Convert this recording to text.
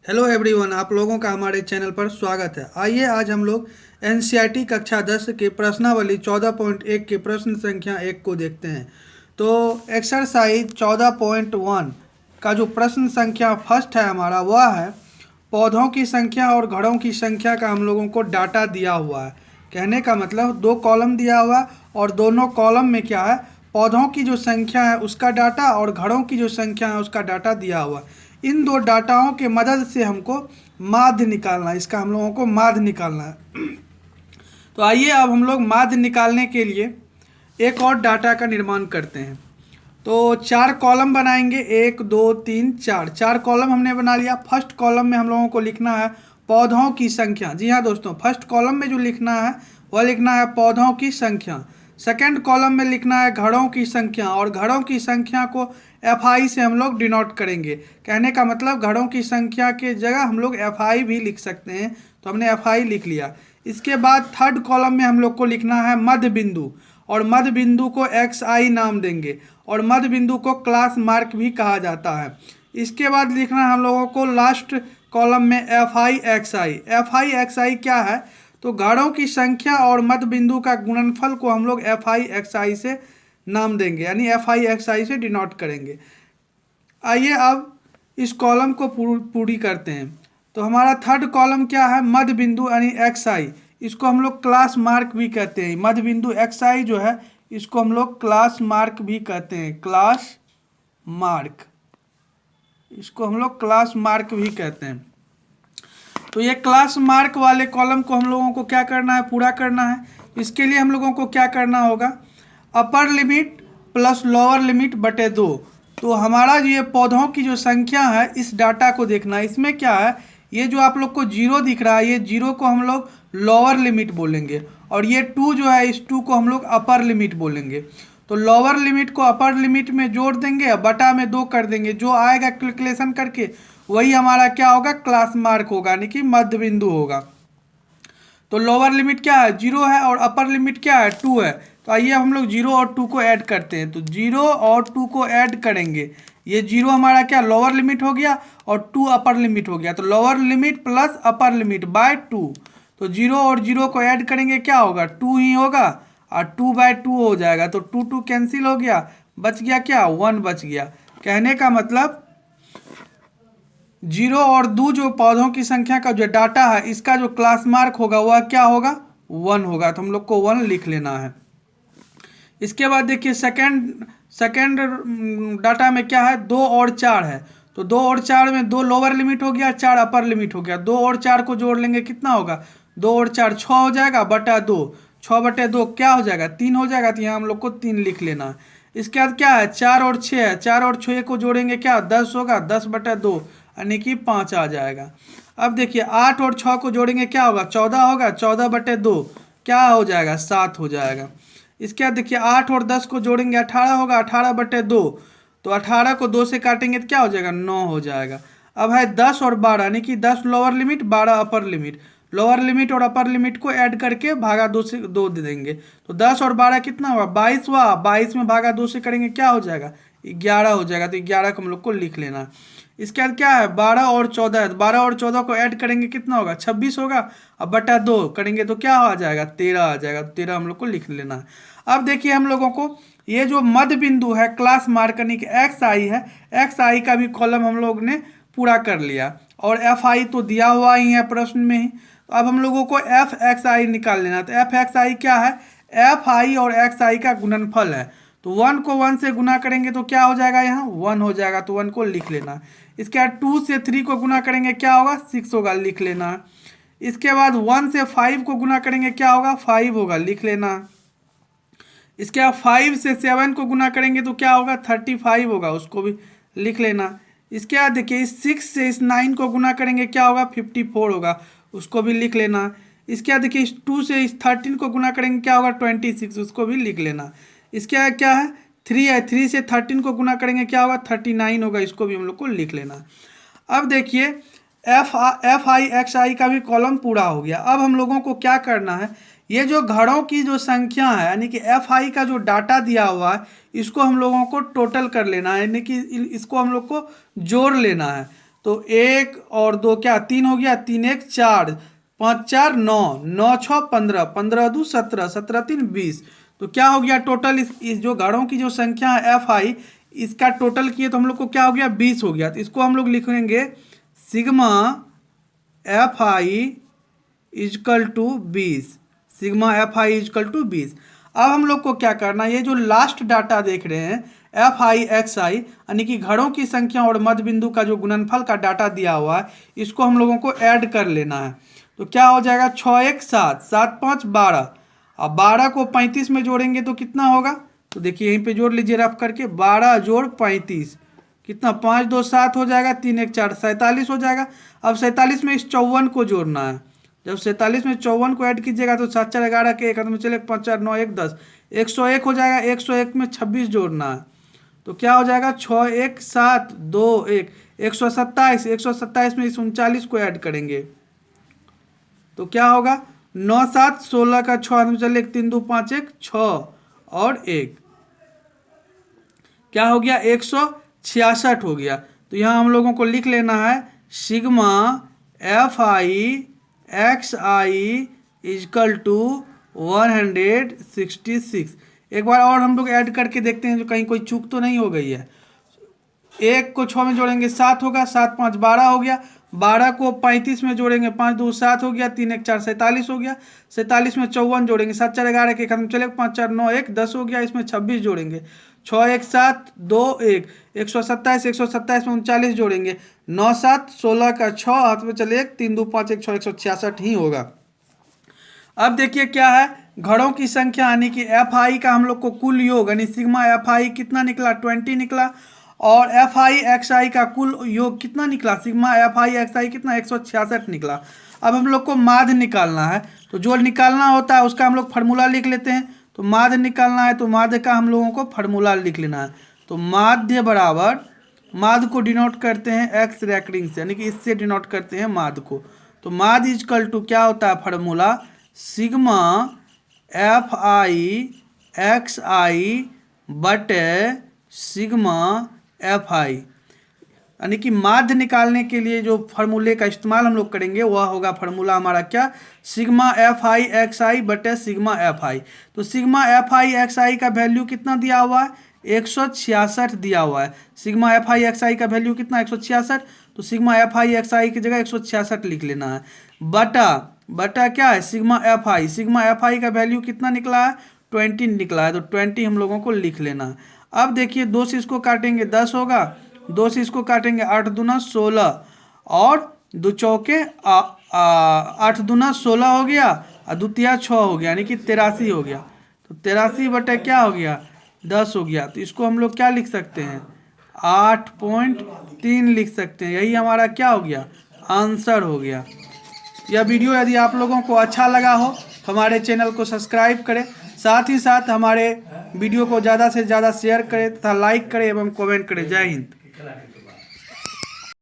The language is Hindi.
हेलो एवरीवन, आप लोगों का हमारे चैनल पर स्वागत है। आइए आज हम लोग एनसीईआरटी कक्षा 10 के प्रश्नावली 14.1 के प्रश्न संख्या 1 को देखते हैं। तो एक्सरसाइज 14.1 का जो प्रश्न संख्या फर्स्ट है हमारा, वह है पौधों की संख्या और घड़ों की संख्या का हम लोगों को डाटा दिया हुआ है। कहने का मतलब दो कॉलम दिया हुआ है और दोनों कॉलम में क्या है, पौधों की जो संख्या है उसका डाटा और घड़ों की जो संख्या है उसका डाटा दिया हुआ है। इन दो डाटाओं के मदद से हमको माध्य निकालना है, इसका हम लोगों को माध्य निकालना है। तो आइए अब हम लोग माध्य निकालने के लिए एक और डाटा का निर्माण करते हैं। तो चार कॉलम बनाएंगे, 1 2 3 4। चार कॉलम हमने बना लिया। फर्स्ट कॉलम में हम लोगों को लिखना है पौधों की संख्या। जी हाँ दोस्तों, फर्स्ट कॉलम में जो लिखना है वह लिखना है पौधों की संख्या। सेकंड कॉलम में लिखना है घड़ों की संख्या, और घड़ों की संख्या को FI से हम लोग डिनोट करेंगे। कहने का मतलब घड़ों की संख्या के जगह हम लोग FI भी लिख सकते हैं, तो हमने FI लिख लिया। इसके बाद थर्ड कॉलम में हम लोग को लिखना है मध्य बिंदु, और मध्य बिंदु को XI नाम देंगे, और मध्य बिंदु को क्लास मार्क भी कहा जाता है। इसके बाद लिखना है हम लोगों को लास्ट कॉलम में FI XI। FI XI क्या है, तो घड़ों की संख्या और मध्य बिंदु का गुणनफल को हम लोग FI XI से नाम देंगे, यानी FI XI से डिनोट करेंगे। आइए अब इस कॉलम को पूरी करते हैं। तो हमारा थर्ड कॉलम क्या है, मध्य बिंदु यानी XI। इसको हम लोग क्लास मार्क भी कहते हैं। मध्य बिंदु XI जो है इसको हम लोग क्लास मार्क भी कहते हैं, क्लास मार्क। इसको हम लोग क्लास मार्क भी कहते हैं। तो ये क्लास मार्क वाले कॉलम को हम लोगों को क्या करना है, पूरा करना है। इसके लिए हम लोगों को क्या करना होगा, upper limit plus lower limit बटे 2। तो हमारा ये पौधों की जो संख्या है इस डाटा को देखना है। इसमें क्या है, ये जो आप लोग को जीरो दिख रहा है, ये जीरो को हम लोग लोअर लिमिट बोलेंगे, और ये 2 जो है इस 2 को हम लोग अपर लिमिट बोलेंगे। तो लोअर लिमिट को अपर लिमिट में जोड़ देंगे, बटा में 2 कर देंगे। जो आएगा कैलकुलेशन करके वही हमारा क्या होगा, क्लास मार्क होगा, यानी कि मध्य बिंदु होगा। तो लोअर लिमिट क्या है, 0 है, और अपर लिमिट क्या है, 2 है। तो आइए हम लोग 0 और 2 को ऐड करते हैं। तो 0 और 2 को ऐड करेंगे, ये 0 हमारा क्या लोअर लिमिट हो गया और 2 अपर लिमिट हो गया। तो lower limit plus upper limit by 2। तो 0 और 0 को ऐड करेंगे, क्या होगा, 2 ही होगा, और 2/2 हो जाएगा। तो 2 2 कैंसिल हो गया, बच गया क्या, 1 बच गया। कहने का मतलब 0 और 2 जो पौधों की संख्या का जो डाटा है इसका जो क्लास मार्क होगा वह क्या होगा, 1 होगा। तो हम लोग को 1 लिख लेना है। इसके बाद देखिए सेकंड डाटा में क्या है, 2 और 4 है। तो 2 और 4 में 2 लोअर लिमिट हो गया, 4 अपर लिमिट हो गया। 2 और 4 को जोड़ लेंगे, कितना होगा, 2 और 4 6 हो जाएगा, बटा 2। 6/2 क्या हो जाएगा, 3 हो जाएगा। तो यहाँ हम लोग को 3 लिख लेना है। इसके बाद क्या है, 4 और 6 है। 4 और 6 को जोड़ेंगे, क्या 10 होगा, 10/2 यानी कि 5 आ जाएगा। अब देखिए 8 और 6 को जोड़ेंगे, क्या होगा, 14 होगा, 14/2 क्या हो जाएगा, 7 हो जाएगा। इसके बाद देखिए 8 और 10 को जोड़ेंगे, 18 होगा, 18/2। तो 18 को 2 से काटेंगे तो क्या हो जाएगा, 9 हो जाएगा। अब है 10 और 12, यानी कि 10 lower limit 12 upper limit. Lower limit और अपर लिमिट को ऐड करके भागा 2 से 2 दे देंगे। तो 10 और 12 कितना हुआ, 22 हुआ। 22 में भागा 2 से करेंगे, क्या हो जाएगा, 11 हो जाएगा। तो 11 को हम लोग को लिख लेना है। इसके बाद क्या है, 12 और 14 है। 12 और 14 को ऐड करेंगे, कितना होगा, 26 होगा। अब बटा 2 करेंगे तो क्या आ जाएगा, 13 आ जाएगा। 13 हम लोग को लिख लेना है। अब देखिए हम लोगों को ये जो मध्य बिंदु है क्लास मार्क यानी कि XI है, XI का भी कॉलम हम लोग ने पूरा कर लिया, और FI तो दिया हुआ ही है प्रश्न में ही। तो अब हम लोगों को FXI निकाल लेना। तो FXI क्या है, FI और XI का गुणनफल है। तो 1 को 1 से गुना करेंगे तो क्या हो जाएगा, यहाँ 1 हो जाएगा। तो 1 को लिख लेना। इसके बाद 2 से 3 को गुना करेंगे, क्या होगा, 6 होगा, लिख लेना। इसके बाद 1 से 5 को गुना करेंगे, क्या होगा, 5 होगा, लिख लेना। इसके बाद 5 से 7 को गुना करेंगे तो क्या होगा, 35 होगा, उसको भी लिख लेना। इसके बाद देखिए इस 6 से इस 9 को गुना करेंगे, क्या होगा, 54 होगा, उसको भी लिख लेना। इसके बाद देखिए इस 2 से इस 13 को गुना करेंगे, क्या होगा, 26, उसको भी लिख लेना। इसके बाद क्या है, 3 है। 3 से 13 को गुना करेंगे, क्या होगा, 39 होगा, इसको भी हम लोग को लिख लेना। अब देखिए FI XI का भी कॉलम पूरा हो गया। अब हम लोगों को क्या करना है, ये जो घड़ों की जो संख्या है यानी कि FI का जो डाटा दिया हुआ है इसको हम लोगों को टोटल कर लेना है, यानी कि इसको हम लोग को जोड़ लेना है। तो 1 और 2 क्या 3 हो गया, 3 1 4, 5 4 9, 9 6 15, 15 2 17, 17 3 20। तो क्या हो गया टोटल इस जो घरों की जो संख्या है एफ आई, इसका टोटल किए तो हम लोग को क्या हो गया 20 हो गया। तो इसको हम लोग लिखेंगे sigma F I equal to 20, sigma F I equal to 20। अब हम लोग को क्या करना है, ये जो लास्ट डाटा देख रहे हैं एफ आई एक्स आई यानी कि घरों की संख्या और मध्य बिंदु का जो गुणनफल का डाटा दिया हुआ है, इसको हम लोगों को ऐड कर लेना है। तो क्या हो जाएगा 6 1 7, 7 5 12। अब 12 को 35 में जोड़ेंगे तो कितना होगा, तो देखिए यहीं पे जोड़ लीजिए रफ करके, 12 जोड़ 35 कितना, 5 2 7 हो जाएगा, 3 1 4 47 हो जाएगा। अब 47 में इस 54 को जोड़ना है। जब 47 में 54 को ऐड कीजिएगा तो 7 4 11 के एक में चले 5 4 9 1 10, 101 हो जाएगा। 101 में 26 जोड़ना है तो क्या हो जाएगा 6 1 7 2 1, 127। 127 में इस 39 को ऐड करेंगे तो क्या होगा 9 7 16 का 6 में चले 3 2 5 1 6 और 1, क्या हो गया 166 हो गया। तो यहाँ हम लोगों को लिख लेना है sigma F I x I equal to 166। एक बार और हम लोग ऐड करके देखते हैं जो कहीं कोई चूक तो नहीं हो गई है। 1 को 6 में जोड़ेंगे 7 होगा, 7 5 12 हो गया। 12 को 35 में जोड़ेंगे 5 2 7 हो गया, 3 1 4 47 हो गया। 47 में 54 जोड़ेंगे 7 4 11 के खत्म चले 5 4 9 1 10 हो गया। इसमें 26 जोड़ेंगे 6 1 7 2 1, 127। 127 में 39 जोड़ेंगे 9 7 16 का 6 हाथ में चले 3 2 5 1 6, 166 ही होगा। अब देखिए क्या है, घरों की संख्या यानी कि एफ आई का हम लोग को कुल योग यानी सिग्मा एफ आई कितना निकला 20 निकला, और एफ आई एक्स आई का कुल योग कितना निकला, सिग्मा एफ आई एक्स आई कितना 166 निकला। अब हम लोग को माध्य निकालना है, तो जो निकालना होता है उसका हम लोग फार्मूला लिख लेते हैं। तो माध्य निकालना है तो माध्य का हम लोगों को फार्मूला लिख लेना है। तो माध्य बराबर, माध्य को डिनोट करते हैं एक्स रैकरिंग से यानी कि इससे डिनोट करते हैं माध्य को। तो माध्य इजकल टू क्या होता है formula, sigma F I x i बटे सिग्मा एफ आई, यानी कि माध्य निकालने के लिए जो फार्मूले का इस्तेमाल हम लोग करेंगे वह होगा फार्मूला हमारा क्या, sigma F I x i बटे सिग्मा एफ आई। तो सिग्मा एफ आई एक्स आई का वैल्यू कितना दिया हुआ है 166 दिया हुआ है। सिग्मा एफ आई एक्स आई का वैल्यू कितना 166, तो सिग्मा एफ आई एक्स आई की जगह 166 लिख लेना है। बटा क्या है sigma F I, sigma F I का वैल्यू कितना निकला है 20 निकला है, तो 20 हम लोगों को लिख लेना है। अब देखिए 2 से इसको काटेंगे 10 होगा, 2 से इसको काटेंगे 8 दूना 16 और 2 चौके 8 दूना 16 हो गया और 2 तिया 6 हो गया यानी कि 83 हो गया। तो 83 बटे क्या हो गया 10 हो गया। तो इसको हम लोग क्या लिख सकते हैं 8.3 लिख सकते हैं। यही हमारा क्या हो गया आंसर हो गया। यह वीडियो यदि आप लोगों को अच्छा लगा हो तो हमारे चैनल को सब्सक्राइब करें, साथ ही साथ हमारे वीडियो को ज़्यादा से ज़्यादा शेयर करें तथा लाइक करें एवं कमेंट करें। जय हिंद।